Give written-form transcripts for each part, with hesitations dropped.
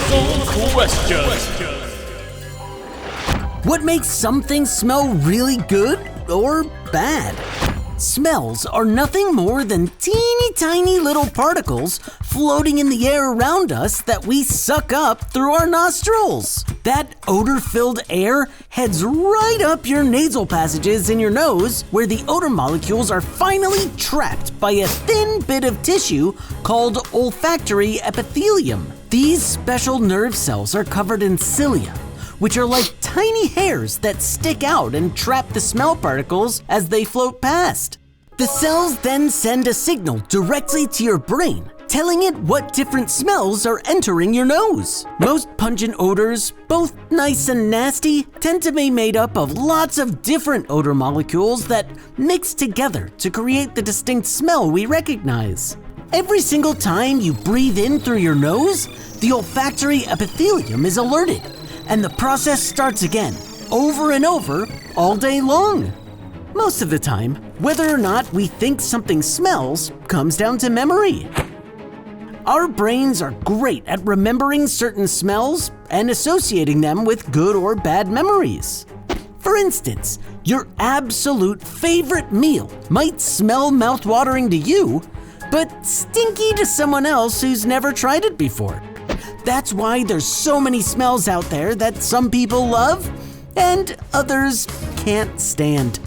Universal question. What makes something smell really good or bad? Smells are nothing more than teeny tiny little particles floating in the air around us that we suck up through our nostrils. That odor-filled air heads right up your nasal passages in your nose, where the odor molecules are finally trapped by a thin bit of tissue called olfactory epithelium. These special nerve cells are covered in cilia, which are like tiny hairs that stick out and trap the smell particles as they float past. The cells then send a signal directly to your brain, telling it what different smells are entering your nose. Most pungent odors, both nice and nasty, tend to be made up of lots of different odor molecules that mix together to create the distinct smell we recognize. Every single time you breathe in through your nose, the olfactory epithelium is alerted, and the process starts again, over and over, all day long. Most of the time, whether or not we think something smells comes down to memory. Our brains are great at remembering certain smells and associating them with good or bad memories. For instance, your absolute favorite meal might smell mouth-watering to you, but stinky to someone else who's never tried it before. That's why there's so many smells out there that some people love and others can't stand.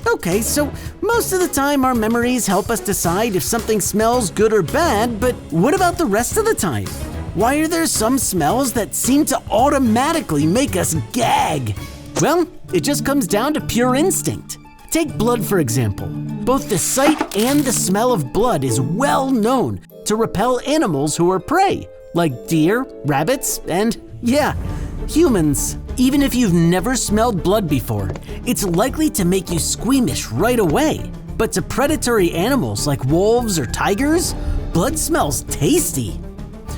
Okay, so most of the time our memories help us decide if something smells good or bad, but what about the rest of the time? Why are there some smells that seem to automatically make us gag? Well, it just comes down to pure instinct. Take blood, for example. Both the sight and the smell of blood is well known to repel animals who are prey, like deer, rabbits, and humans. Even if you've never smelled blood before, it's likely to make you squeamish right away. But to predatory animals like wolves or tigers, blood smells tasty.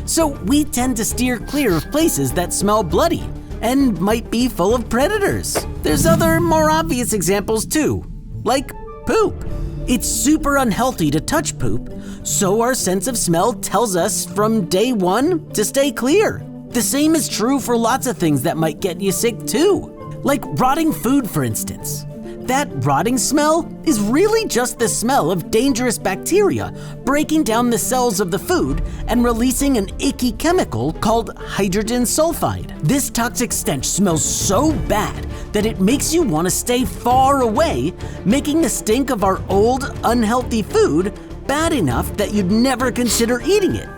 So we tend to steer clear of places that smell bloody and might be full of predators. There's other more obvious examples too, like poop. It's super unhealthy to touch poop, so our sense of smell tells us from day one to stay clear. The same is true for lots of things that might get you sick too, like rotting food, for instance. That rotting smell is really just the smell of dangerous bacteria breaking down the cells of the food and releasing an icky chemical called hydrogen sulfide. This toxic stench smells so bad that it makes you want to stay far away, making the stink of our old, unhealthy food bad enough that you'd never consider eating it,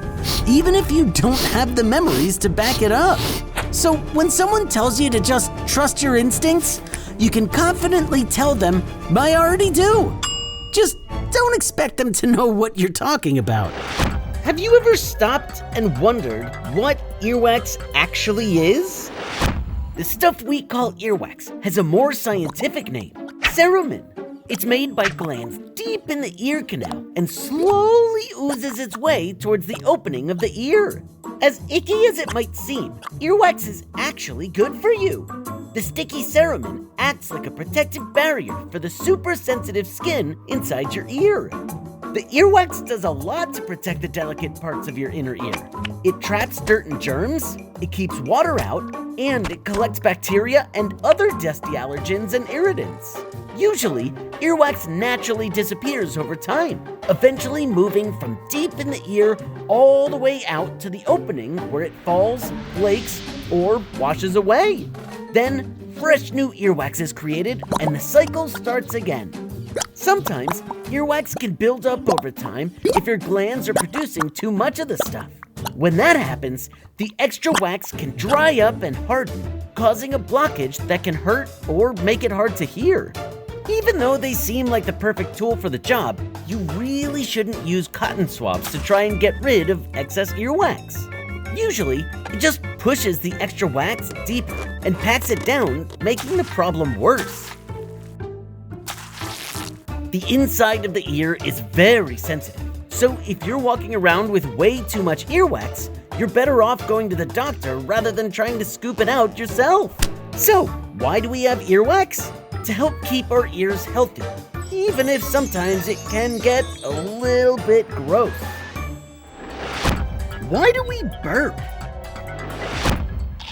even if you don't have the memories to back it up. So when someone tells you to just trust your instincts, you can confidently tell them, I already do. Just don't expect them to know what you're talking about. Have you ever stopped and wondered what earwax actually is? The stuff we call earwax has a more scientific name, cerumen. It's made by glands deep in the ear canal and slowly oozes its way towards the opening of the ear. As icky as it might seem, earwax is actually good for you. The sticky cerumen acts like a protective barrier for the super sensitive skin inside your ear. The earwax does a lot to protect the delicate parts of your inner ear. It traps dirt and germs, it keeps water out, and it collects bacteria and other dusty allergens and irritants. Usually, earwax naturally disappears over time, eventually moving from deep in the ear all the way out to the opening where it falls, flakes, or washes away. Then, fresh new earwax is created and the cycle starts again. Sometimes, earwax can build up over time if your glands are producing too much of the stuff. When that happens, the extra wax can dry up and harden, causing a blockage that can hurt or make it hard to hear. Even though they seem like the perfect tool for the job, you really shouldn't use cotton swabs to try and get rid of excess earwax. Usually, it just pushes the extra wax deeper and packs it down, making the problem worse. The inside of the ear is very sensitive, so if you're walking around with way too much earwax, you're better off going to the doctor rather than trying to scoop it out yourself. So, why do we have earwax? To help keep our ears healthy, even if sometimes it can get a little bit gross. Why do we burp?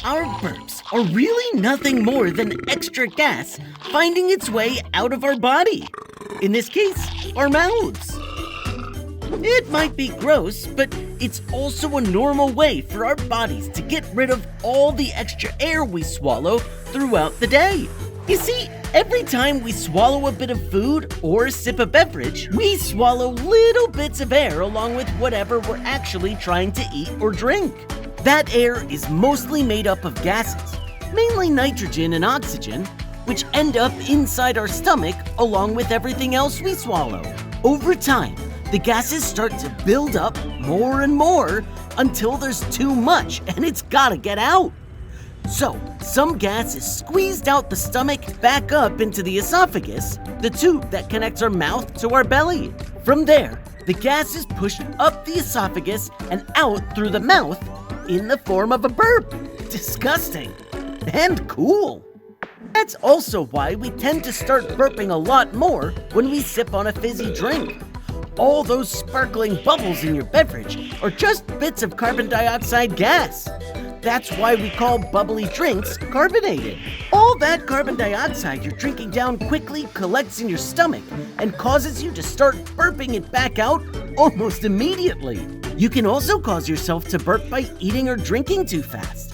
Our burps are really nothing more than extra gas finding its way out of our body. In this case, our mouths. It might be gross, but it's also a normal way for our bodies to get rid of all the extra air we swallow throughout the day. You see, every time we swallow a bit of food or sip a beverage, we swallow little bits of air along with whatever we're actually trying to eat or drink. That air is mostly made up of gases, mainly nitrogen and oxygen, which end up inside our stomach along with everything else we swallow. Over time, the gases start to build up more and more until there's too much and it's gotta get out. So, some gas is squeezed out the stomach back up into the esophagus, the tube that connects our mouth to our belly. From there, the gas is pushed up the esophagus and out through the mouth in the form of a burp. Disgusting. And cool. That's also why we tend to start burping a lot more when we sip on a fizzy drink. All those sparkling bubbles in your beverage are just bits of carbon dioxide gas. That's why we call bubbly drinks carbonated. All that carbon dioxide you're drinking down quickly collects in your stomach and causes you to start burping it back out almost immediately. You can also cause yourself to burp by eating or drinking too fast.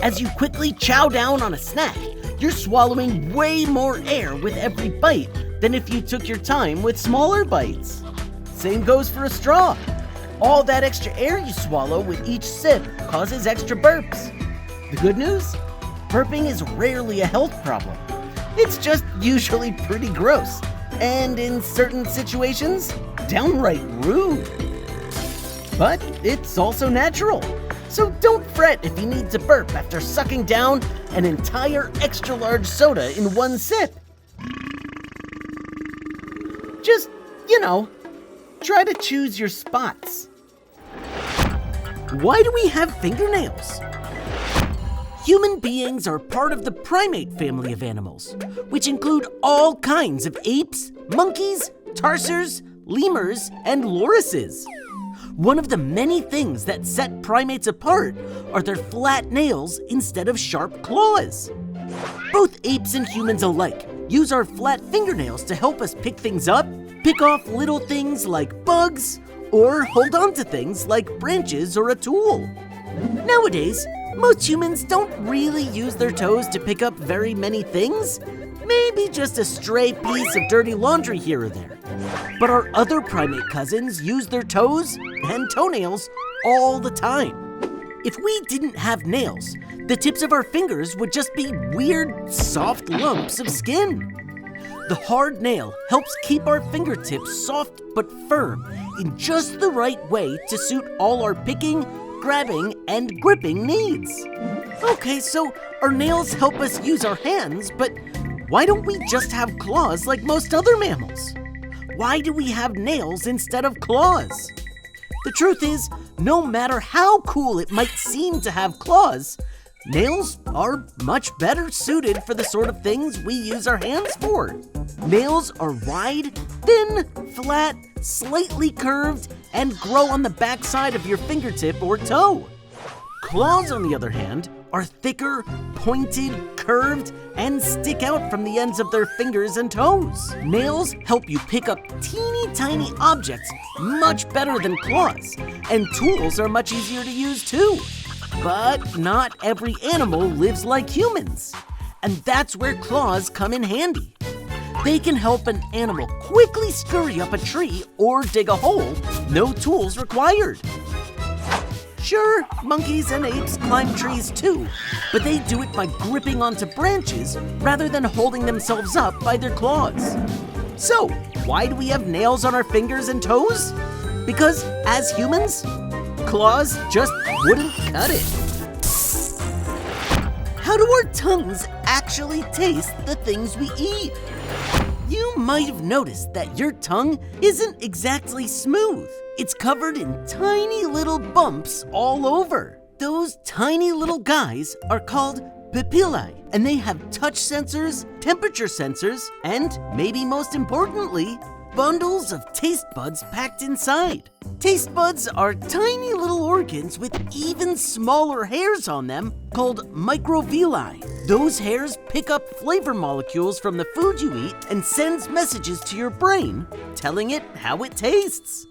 As you quickly chow down on a snack, you're swallowing way more air with every bite than if you took your time with smaller bites. Same goes for a straw. All that extra air you swallow with each sip causes extra burps. The good news? Burping is rarely a health problem. It's just usually pretty gross, and in certain situations, downright rude. But it's also natural, so don't fret if you need to burp after sucking down an entire extra-large soda in one sip. Just, try to choose your spots. Why do we have fingernails? Human beings are part of the primate family of animals, which include all kinds of apes, monkeys, tarsers, lemurs, and lorises. One of the many things that set primates apart are their flat nails instead of sharp claws. Both apes and humans alike use our flat fingernails to help us pick things up, pick off little things like bugs, or hold on to things like branches or a tool. Nowadays, most humans don't really use their toes to pick up very many things, maybe just a stray piece of dirty laundry here or there. But our other primate cousins use their toes and toenails all the time. If we didn't have nails, the tips of our fingers would just be weird, soft lumps of skin. The hard nail helps keep our fingertips soft but firm in just the right way to suit all our picking, grabbing, and gripping needs. Okay, so our nails help us use our hands, but why don't we just have claws like most other mammals? Why do we have nails instead of claws? The truth is, no matter how cool it might seem to have claws, nails are much better suited for the sort of things we use our hands for. Nails are wide, thin, flat, slightly curved, and grow on the backside of your fingertip or toe. Claws, on the other hand, are thicker, pointed, curved, and stick out from the ends of their fingers and toes. Nails help you pick up teeny tiny objects much better than claws, and tools are much easier to use too. But not every animal lives like humans, and that's where claws come in handy. They can help an animal quickly scurry up a tree or dig a hole, no tools required. Sure, monkeys and apes climb trees too, but they do it by gripping onto branches rather than holding themselves up by their claws. So, why do we have nails on our fingers and toes? Because, as humans, claws just wouldn't cut it. How do our tongues actually taste the things we eat? You might have noticed that your tongue isn't exactly smooth. It's covered in tiny little bumps all over. Those tiny little guys are called papillae, and they have touch sensors, temperature sensors, and maybe most importantly, bundles of taste buds packed inside. Taste buds are tiny little organs with even smaller hairs on them called microvilli. Those hairs pick up flavor molecules from the food you eat and sends messages to your brain, telling it how it tastes.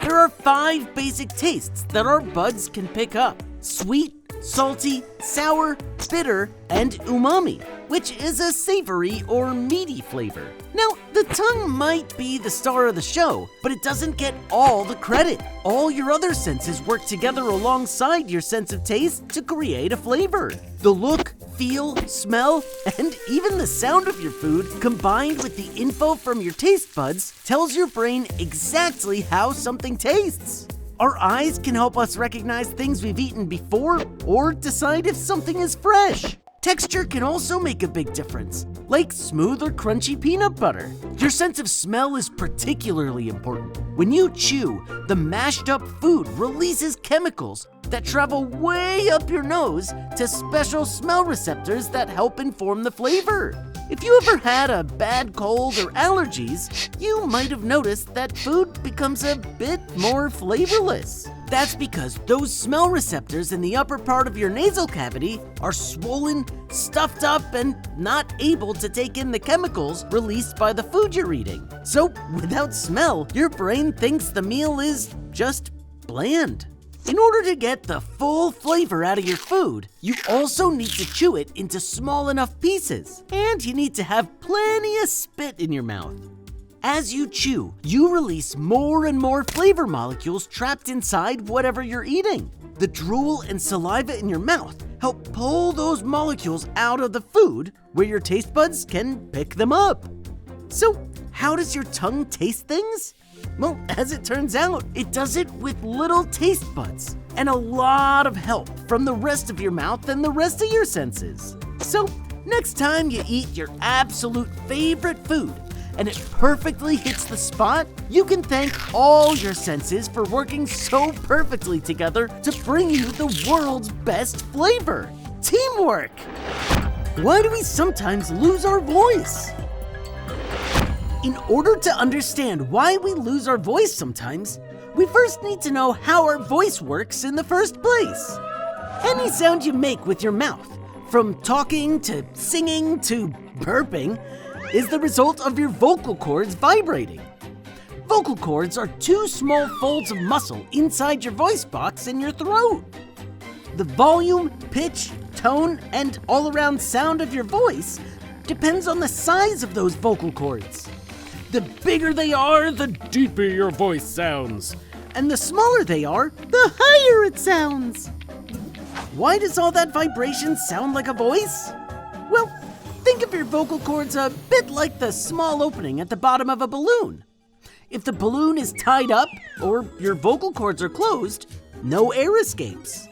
There are 5 basic tastes that our buds can pick up: sweet, salty, sour, bitter, and umami, which is a savory or meaty flavor. Now, the tongue might be the star of the show, but it doesn't get all the credit. All your other senses work together alongside your sense of taste to create a flavor. The look, feel, smell, and even the sound of your food, combined with the info from your taste buds, tells your brain exactly how something tastes. Our eyes can help us recognize things we've eaten before or decide if something is fresh. Texture can also make a big difference, like smooth or crunchy peanut butter. Your sense of smell is particularly important. When you chew, the mashed up food releases chemicals that travel way up your nose to special smell receptors that help inform the flavor. If you ever had a bad cold or allergies, you might have noticed that food becomes a bit more flavorless. That's because those smell receptors in the upper part of your nasal cavity are swollen, stuffed up, and not able to take in the chemicals released by the food you're eating. So, without smell, your brain thinks the meal is just bland. In order to get the full flavor out of your food, you also need to chew it into small enough pieces, and you need to have plenty of spit in your mouth. As you chew, you release more and more flavor molecules trapped inside whatever you're eating. The drool and saliva in your mouth help pull those molecules out of the food where your taste buds can pick them up. So, how does your tongue taste things? Well, as it turns out, it does it with little taste buds and a lot of help from the rest of your mouth and the rest of your senses. So, next time you eat your absolute favorite food and it perfectly hits the spot, you can thank all your senses for working so perfectly together to bring you the world's best flavor. Teamwork! Why do we sometimes lose our voice? In order to understand why we lose our voice sometimes, we first need to know how our voice works in the first place. Any sound you make with your mouth, from talking to singing to burping, is the result of your vocal cords vibrating. Vocal cords are 2 small folds of muscle inside your voice box in your throat. The volume, pitch, tone, and all-around sound of your voice depends on the size of those vocal cords. The bigger they are, the deeper your voice sounds. And the smaller they are, the higher it sounds. Why does all that vibration sound like a voice? Well, think of your vocal cords a bit like the small opening at the bottom of a balloon. If the balloon is tied up or your vocal cords are closed, no air escapes.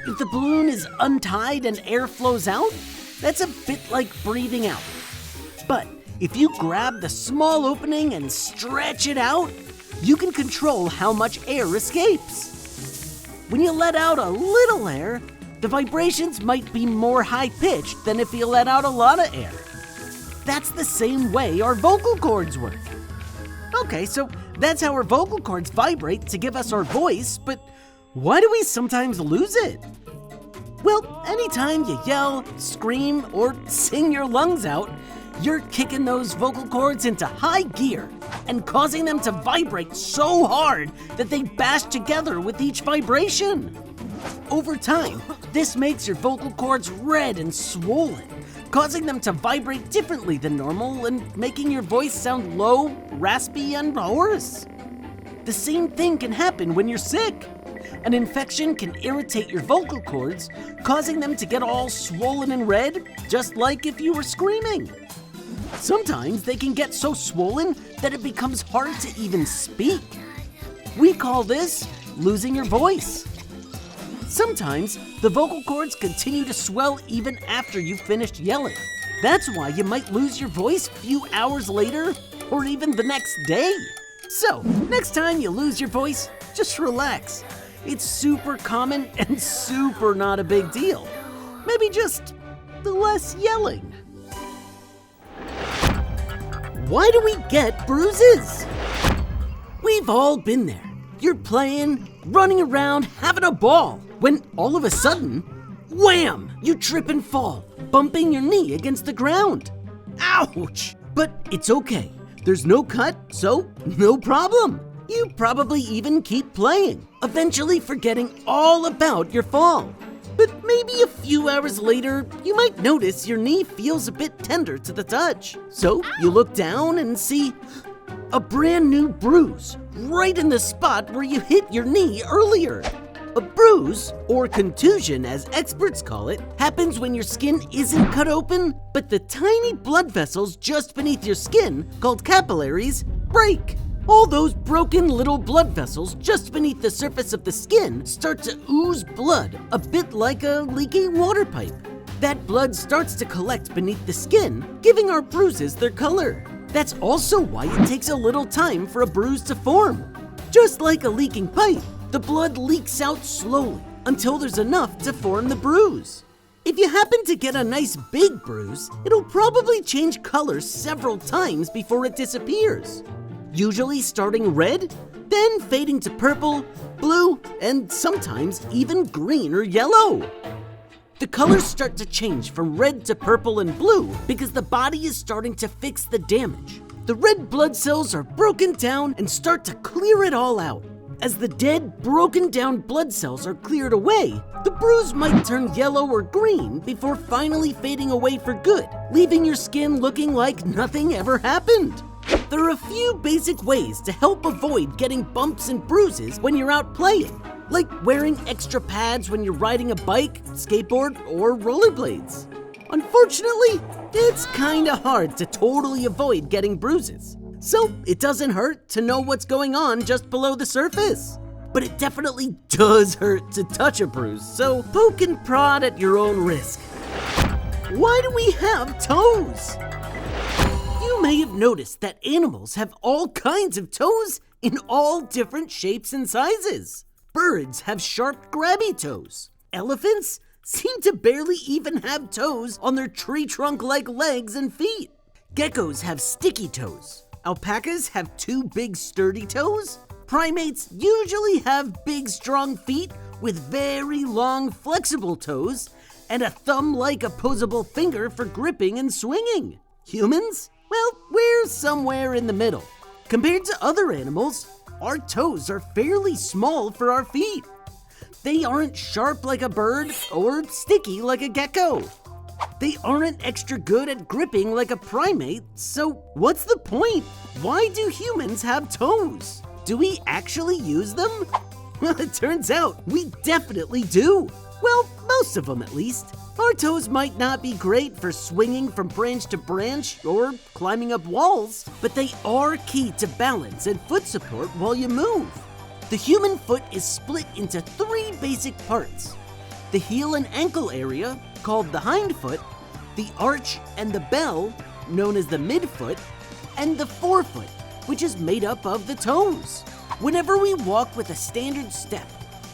If the balloon is untied and air flows out, that's a bit like breathing out. But if you grab the small opening and stretch it out, you can control how much air escapes. When you let out a little air, the vibrations might be more high-pitched than if you let out a lot of air. That's the same way our vocal cords work. Okay, so that's how our vocal cords vibrate to give us our voice, but why do we sometimes lose it? Well, anytime you yell, scream, or sing your lungs out, you're kicking those vocal cords into high gear and causing them to vibrate so hard that they bash together with each vibration. Over time, this makes your vocal cords red and swollen, causing them to vibrate differently than normal and making your voice sound low, raspy, and hoarse. The same thing can happen when you're sick. An infection can irritate your vocal cords, causing them to get all swollen and red, just like if you were screaming. Sometimes they can get so swollen that it becomes hard to even speak. We call this losing your voice. Sometimes the vocal cords continue to swell even after you've finished yelling. That's why you might lose your voice a few hours later or even the next day. So, next time you lose your voice, just relax. It's super common and super not a big deal. Maybe just less yelling. why do we get bruises? We've all been there. You're playing, running around, having a ball, when all of a sudden, wham! You trip and fall, bumping your knee against the ground. Ouch! But it's okay. There's no cut, so no problem. You probably even keep playing, eventually forgetting all about your fall. But maybe a few hours later, you might notice your knee feels a bit tender to the touch. So you look down and see a brand new bruise right in the spot where you hit your knee earlier. A bruise, or contusion as experts call it, happens when your skin isn't cut open, but the tiny blood vessels just beneath your skin, called capillaries, break. All those broken little blood vessels just beneath the surface of the skin start to ooze blood, a bit like a leaky water pipe. That blood starts to collect beneath the skin, giving our bruises their color. That's also why it takes a little time for a bruise to form. Just like a leaking pipe, the blood leaks out slowly until there's enough to form the bruise. If you happen to get a nice big bruise, it'll probably change color several times before it disappears. Usually starting red, then fading to purple, blue, and sometimes even green or yellow. The colors start to change from red to purple and blue because the body is starting to fix the damage. The red blood cells are broken down and start to clear it all out. As the dead, broken down blood cells are cleared away, the bruise might turn yellow or green before finally fading away for good, leaving your skin looking like nothing ever happened. There are a few basic ways to help avoid getting bumps and bruises when you're out playing, like wearing extra pads when you're riding a bike, skateboard, or rollerblades. Unfortunately, it's kinda hard to totally avoid getting bruises, so it doesn't hurt to know what's going on just below the surface. But it definitely does hurt to touch a bruise, so poke and prod at your own risk. Why do we have toes? You may have noticed that animals have all kinds of toes in all different shapes and sizes. Birds have sharp, grabby toes. Elephants seem to barely even have toes on their tree trunk-like legs and feet. Geckos have sticky toes. Alpacas have two big, sturdy toes. Primates usually have big, strong feet with very long, flexible toes and a thumb-like opposable finger for gripping and swinging. Humans? Well, we're somewhere in the middle. Compared to other animals, our toes are fairly small for our feet. They aren't sharp like a bird or sticky like a gecko. They aren't extra good at gripping like a primate, so what's the point? Why do humans have toes? Do we actually use them? Well, it turns out we definitely do. Well, most of them at least. Our toes might not be great for swinging from branch to branch or climbing up walls, but they are key to balance and foot support while you move. The human foot is split into three basic parts: the heel and ankle area, called the hindfoot, the arch and the bell, known as the midfoot, and the forefoot, which is made up of the toes. Whenever we walk with a standard step,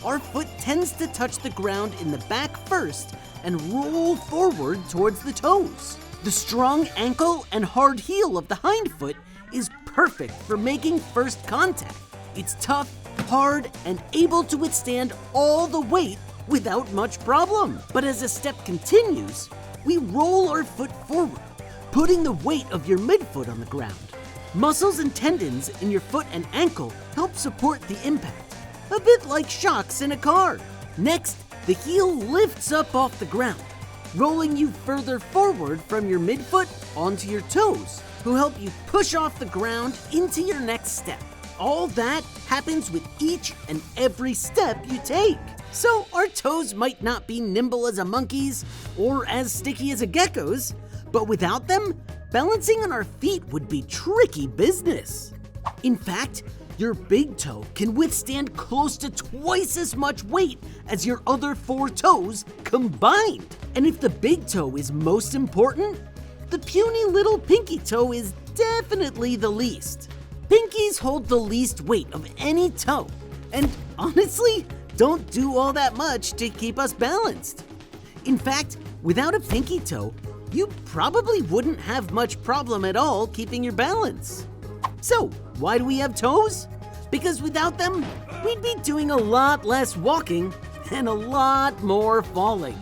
our foot tends to touch the ground in the back first and roll forward towards the toes. The strong ankle and hard heel of the hindfoot is perfect for making first contact. It's tough, hard, and able to withstand all the weight without much problem. But as the step continues, we roll our foot forward, putting the weight of your midfoot on the ground. Muscles and tendons in your foot and ankle help support the impact, a bit like shocks in a car. Next, the heel lifts up off the ground, rolling you further forward from your midfoot onto your toes, who help you push off the ground into your next step. All that happens with each and every step you take. So our toes might not be nimble as a monkey's or as sticky as a gecko's, but without them, balancing on our feet would be tricky business. In fact, your big toe can withstand close to twice as much weight as your other four toes combined. And if the big toe is most important, the puny little pinky toe is definitely the least. Pinkies hold the least weight of any toe, and honestly, don't do all that much to keep us balanced. In fact, without a pinky toe, you probably wouldn't have much problem at all keeping your balance. So, why do we have toes? Because without them, we'd be doing a lot less walking and a lot more falling.